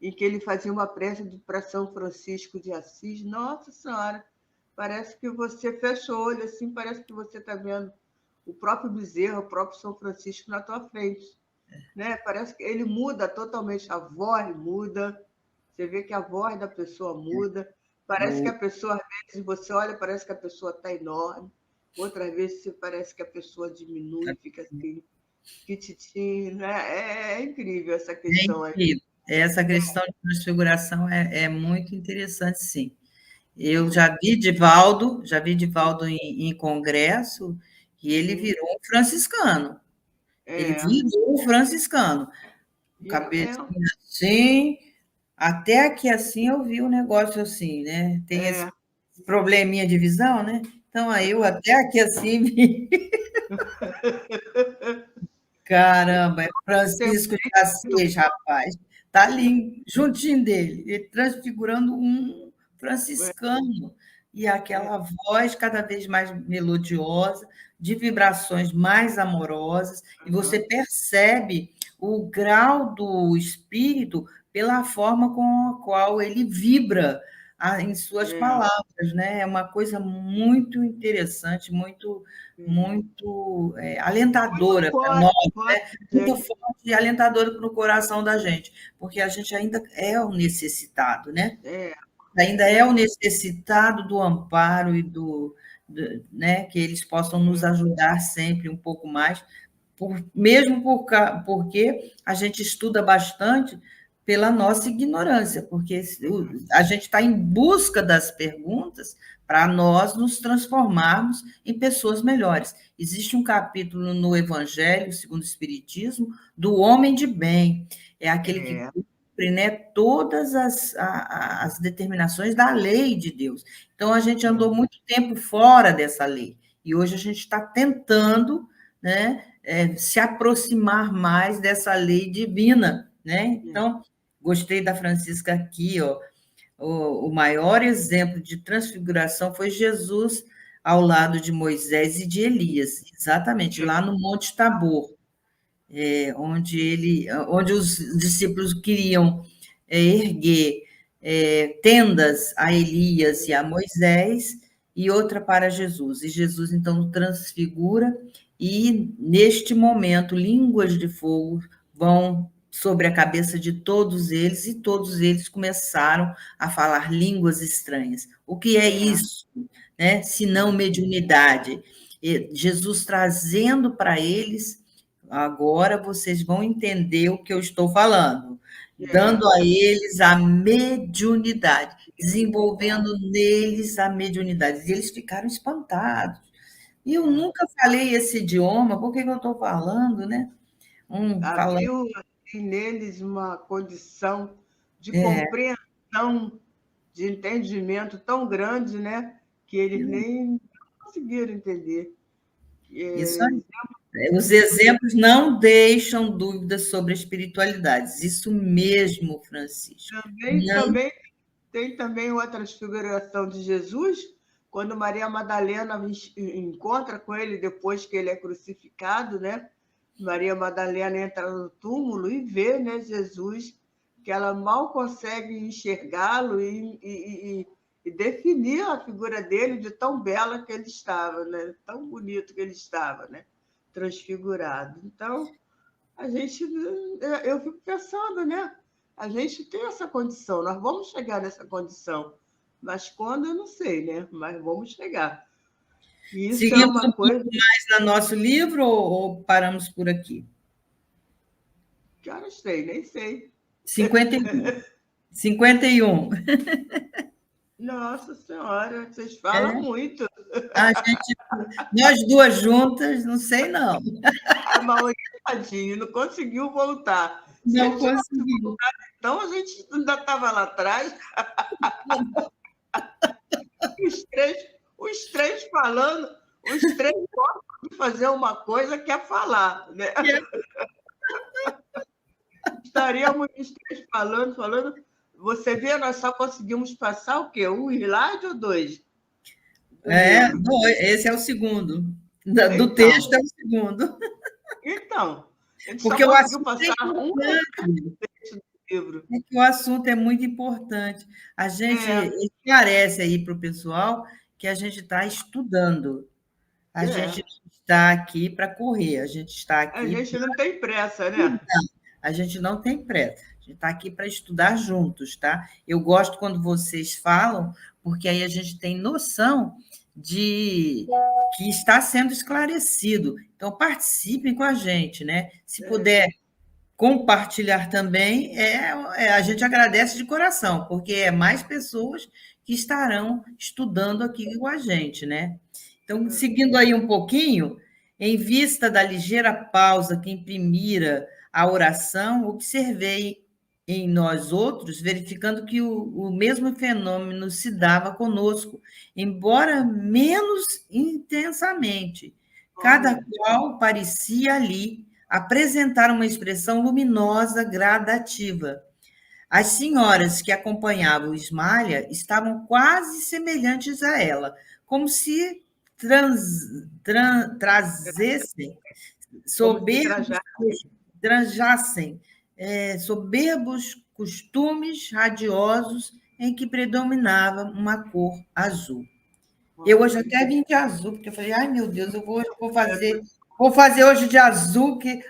em que ele fazia uma prece para São Francisco de Assis. Nossa Senhora, parece que você fecha o olho, assim, parece que você está vendo o próprio Bezerra, o próprio São Francisco na tua frente. Né? Parece que ele muda totalmente, a voz muda, você vê que a voz da pessoa muda, parece que a pessoa, às vezes, você olha, parece que a pessoa está enorme, outras vezes parece que a pessoa diminui, fica assim, pititinho, né? É incrível essa questão aí. Essa questão de transfiguração é muito interessante, sim. Eu já vi Divaldo em congresso, e ele virou um franciscano. Ele virou um franciscano. Cabecinha assim, até aqui assim eu vi um negócio assim, né? Tem esse probleminha de visão, né? Então, aí eu até aqui assim vi. Caramba, é Francisco de Assis, rapaz. Tá ali, juntinho dele, ele transfigurando um franciscano. E aquela voz cada vez mais melodiosa, de vibrações mais amorosas, e você percebe o grau do espírito pela forma com a qual ele vibra em suas palavras, né? É uma coisa muito interessante, muito, muito alentadora para nós, né? Muito forte e alentadora no coração da gente, porque a gente ainda é o necessitado, né? Ainda é o necessitado do amparo e né, que eles possam nos ajudar sempre um pouco mais, porque a gente estuda bastante pela nossa ignorância, porque a gente está em busca das perguntas para nós nos transformarmos em pessoas melhores. Existe um capítulo no Evangelho, segundo o Espiritismo, do homem de bem, é aquele que cumpre, né, todas as determinações da lei de Deus. Então, a gente andou muito tempo fora dessa lei, e hoje a gente está tentando, né, se aproximar mais dessa lei divina, né? Então, gostei da Francisca aqui, ó. O maior exemplo de transfiguração foi Jesus ao lado de Moisés e de Elias, exatamente, lá no Monte Tabor, onde os discípulos queriam erguer tendas a Elias e a Moisés e outra para Jesus. E Jesus, então, transfigura e, neste momento, línguas de fogo vão sobre a cabeça de todos eles e todos eles começaram a falar línguas estranhas. O que é isso, né? Se não mediunidade? Jesus trazendo para eles, agora vocês vão entender o que eu estou falando, dando a eles a mediunidade, desenvolvendo neles a mediunidade. E eles ficaram espantados. E eu nunca falei esse idioma, por que eu estou falando, né? Havia neles uma condição de compreensão, de entendimento tão grande, né? Que eles nem conseguiram entender. Isso aí. Os exemplos não deixam dúvidas sobre a espiritualidade. Isso mesmo, Francisco. Tem também outra transfiguração de Jesus, quando Maria Madalena encontra com ele depois que ele é crucificado, né? Maria Madalena entra no túmulo e vê, né, Jesus, que ela mal consegue enxergá-lo e definir a figura dele de tão bela que ele estava, né? Tão bonito que ele estava, né? Transfigurado. Então, eu fico pensando, né? A gente tem essa condição, nós vamos chegar nessa condição, mas quando eu não sei, né? Mas vamos chegar. E isso seguimos uma coisa... um pouco mais no nosso livro ou paramos por aqui? Que horas tem? Nem sei. 51. 51. Nossa Senhora, vocês falam muito. Nós duas juntas, não sei não. A Maurício, tadinho, não conseguiu voltar. Não conseguiu. Então, a gente ainda estava lá atrás. Os três falando, os três gostam de fazer uma coisa que é falar. Né? Estaríamos os três falando. Você vê, nós só conseguimos passar o quê? Um slide ou dois? Dois. Esse é o segundo. Do texto é o segundo. Então, porque o assunto passar livro. É que o assunto é muito importante. A gente esclarece aí para o pessoal que a gente está estudando. A gente está aqui para correr, a gente está aqui... A gente não tem pressa, né? A gente não tem pressa. A gente está aqui para estudar juntos, tá? Eu gosto quando vocês falam, porque aí a gente tem noção de que está sendo esclarecido. Então, participem com a gente, né? Se puder compartilhar também, a gente agradece de coração, porque é mais pessoas que estarão estudando aqui com a gente, né? Então, seguindo aí um pouquinho, em vista da ligeira pausa que imprimira a oração, observei em nós outros, verificando que o mesmo fenômeno se dava conosco, embora menos intensamente. Cada qual parecia ali apresentar uma expressão luminosa, gradativa. As senhoras que acompanhavam Ismália estavam quase semelhantes a ela, como se trazessem soberbos costumes radiosos em que predominava uma cor azul. Eu hoje até vim de azul, porque eu falei, ai meu Deus, vou fazer hoje de azul, que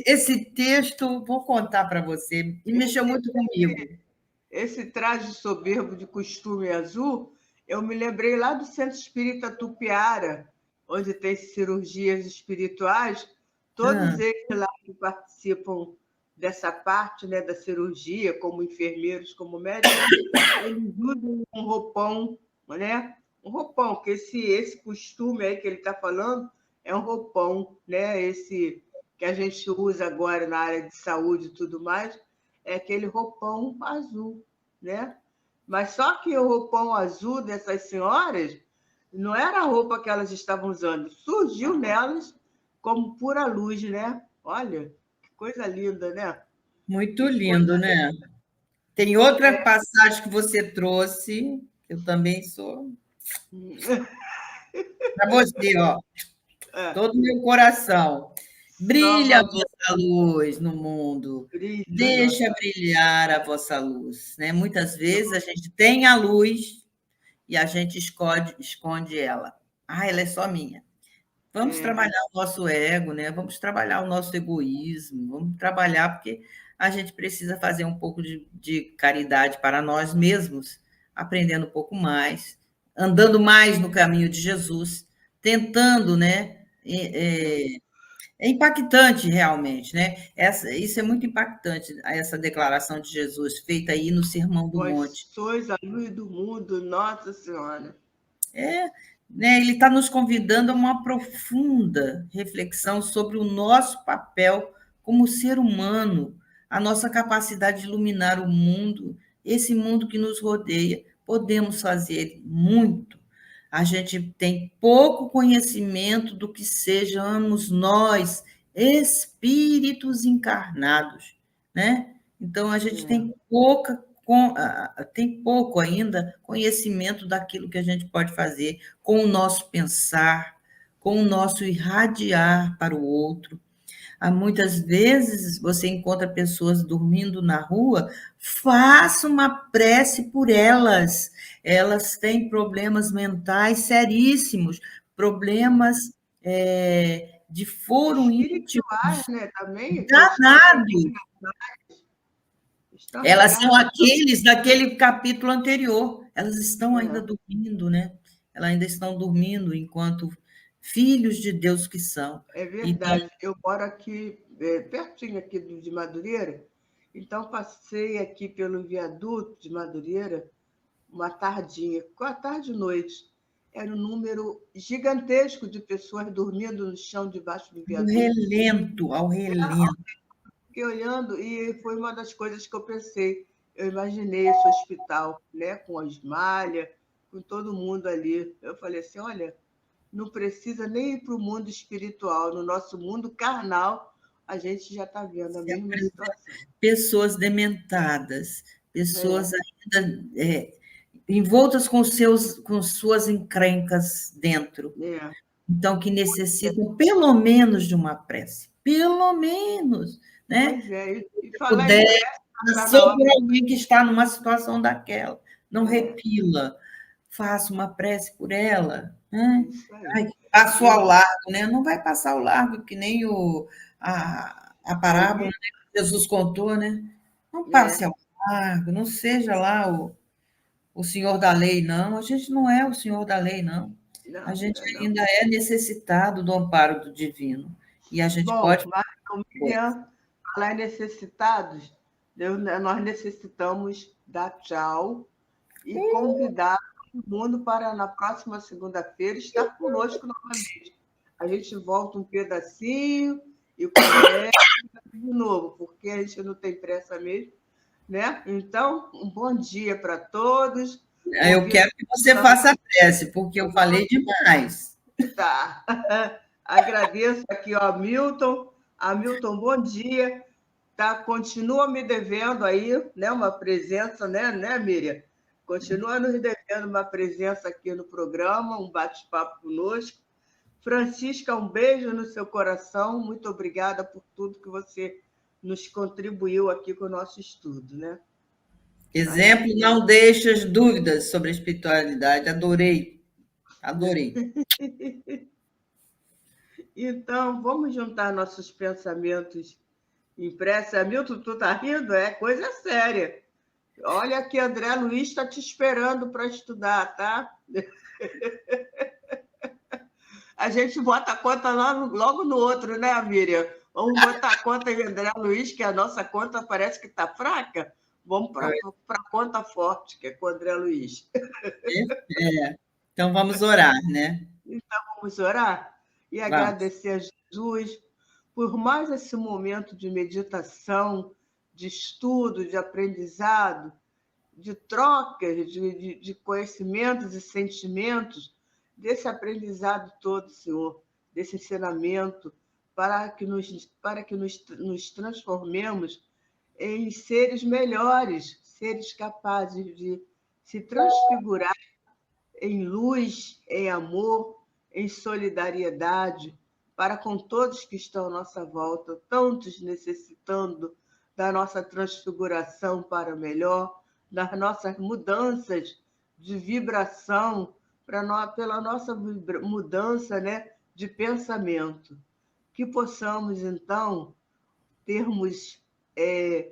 esse texto vou contar para você, e mexeu muito comigo. Esse traje soberbo de costume azul, eu me lembrei lá do Centro Espírita Tupiara, onde tem cirurgias espirituais, todos eles lá que participam dessa parte, né, da cirurgia, como enfermeiros, como médicos, eles usam um roupão, né? Um roupão, que esse costume aí que ele está falando é um roupão, né? Esse que a gente usa agora na área de saúde e tudo mais, é aquele roupão azul, né? Mas só que o roupão azul dessas senhoras não era a roupa que elas estavam usando, surgiu nelas como pura luz, né? Olha, que coisa linda, né? Muito lindo, né? Tem outra passagem que você trouxe, eu também sou. Para você, ó. Todo o meu coração. Brilha a vossa luz no mundo. Deixa brilhar a vossa luz. Né? Muitas vezes a gente tem a luz e a gente esconde ela. Ah, ela é só minha. Vamos trabalhar o nosso ego, né? Vamos trabalhar o nosso egoísmo, vamos trabalhar porque a gente precisa fazer um pouco de caridade para nós mesmos, aprendendo um pouco mais, andando mais no caminho de Jesus, tentando, né? É impactante realmente, né? Isso é muito impactante, essa declaração de Jesus feita aí no Sermão do Monte. Sois a luz do mundo, Nossa Senhora. Né, ele está nos convidando a uma profunda reflexão sobre o nosso papel como ser humano, a nossa capacidade de iluminar o mundo, esse mundo que nos rodeia. Podemos fazer muito. A gente tem pouco conhecimento do que sejamos nós, espíritos encarnados, né? Então, a gente tem pouco ainda conhecimento daquilo que a gente pode fazer com o nosso pensar, com o nosso irradiar para o outro. Muitas vezes você encontra pessoas dormindo na rua, faça uma prece por elas. Elas têm problemas mentais seríssimos, problemas de foro íntimo né, também, danado. Elas são aqueles daquele capítulo anterior. Elas estão ainda dormindo, né? Elas ainda estão dormindo enquanto filhos de Deus que são. É verdade. Então, eu moro aqui, pertinho aqui de Madureira, então passei aqui pelo viaduto de Madureira uma tardinha, com a tarde e noite. Era um número gigantesco de pessoas dormindo no chão debaixo do viaduto. Ao relento. Fiquei olhando e foi uma das coisas que eu pensei. Eu imaginei esse hospital, né, com as malhas, com todo mundo ali. Eu falei assim, olha, não precisa nem ir para o mundo espiritual. No nosso mundo carnal, a gente já está vendo a mesma situação. Pessoas dementadas, pessoas ainda envoltas com suas encrencas dentro. Então, que necessitam pelo menos de uma prece. Pelo menos. Né? Pois é. E falar passou por alguém que está numa situação daquela. Não repila. Faça uma prece por ela. Né? Passou ao largo, né? Não vai passar ao largo, que nem a parábola, né, que Jesus contou, né? Não passe ao largo, não seja lá o senhor da lei, não. A gente não é o senhor da lei, não. A gente ainda é necessitado do amparo do divino. E a gente pode... Falar em necessitados, nós necessitamos dar tchau e convidar todo mundo para, na próxima segunda-feira, estar conosco novamente. A gente volta um pedacinho e começa de novo, porque a gente não tem pressa mesmo, né? Então, um bom dia para todos. Eu quero que você faça a prece, porque eu falei demais. Tá. Agradeço aqui ao Milton. Hamilton, bom dia. Tá, continua me devendo aí, né, uma presença, né, Miriam? Continua nos devendo uma presença aqui no programa, um bate-papo conosco. Francisca, um beijo no seu coração. Muito obrigada por tudo que você nos contribuiu aqui com o nosso estudo, né? Exemplo, não deixa as dúvidas sobre a espiritualidade. Adorei, adorei. Então, vamos juntar nossos pensamentos impressos. Hamilton, tu tá rindo? É coisa séria. Olha que André Luiz está te esperando para estudar, tá? A gente bota a conta logo no outro, né, Miriam? Vamos botar a conta em André Luiz, que a nossa conta parece que está fraca. Vamos para a conta forte, que é com o André Luiz. Então, vamos orar, né? Então, vamos orar e agradecer a Jesus por mais esse momento de meditação, de estudo, de aprendizado, de trocas de conhecimentos e sentimentos, desse aprendizado todo, Senhor, desse ensinamento, para que nos transformemos em seres melhores, seres capazes de se transfigurar em luz, em amor, em solidariedade, para com todos que estão à nossa volta, tantos necessitando da nossa transfiguração para melhor, das nossas mudanças de vibração, pela nossa mudança, né, de pensamento. Que possamos, então, termos, é,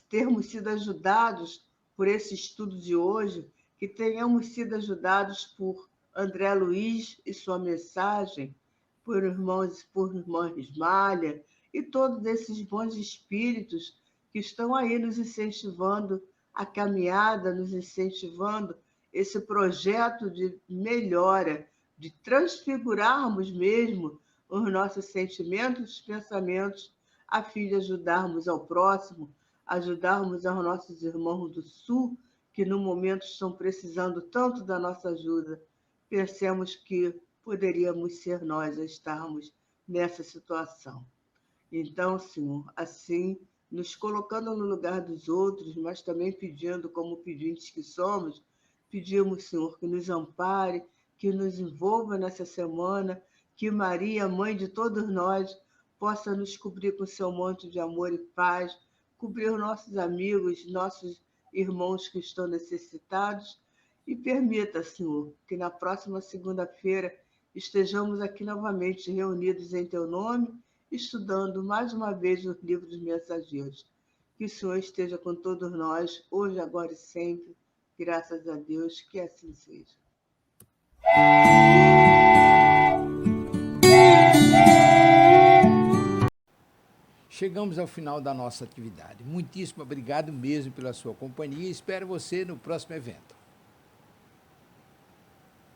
termos sido ajudados por esse estudo de hoje, que tenhamos sido ajudados por André Luiz e sua mensagem, por irmã Ismália e todos esses bons espíritos que estão aí nos incentivando a caminhada, nos incentivando esse projeto de melhora, de transfigurarmos mesmo os nossos sentimentos e pensamentos a fim de ajudarmos ao próximo, ajudarmos aos nossos irmãos do Sul, que no momento estão precisando tanto da nossa ajuda. Pensemos que poderíamos ser nós a estarmos nessa situação. Então, Senhor, assim, nos colocando no lugar dos outros, mas também pedindo, como pedintes que somos, pedimos, Senhor, que nos ampare, que nos envolva nessa semana, que Maria, mãe de todos nós, possa nos cobrir com seu manto de amor e paz, cobrir nossos amigos, nossos irmãos que estão necessitados, e permita, Senhor, que na próxima segunda-feira estejamos aqui novamente reunidos em Teu nome, estudando mais uma vez os livros dos mensageiros. Que o Senhor esteja com todos nós, hoje, agora e sempre. Graças a Deus, que assim seja. Chegamos ao final da nossa atividade. Muitíssimo obrigado mesmo pela sua companhia e espero você no próximo evento.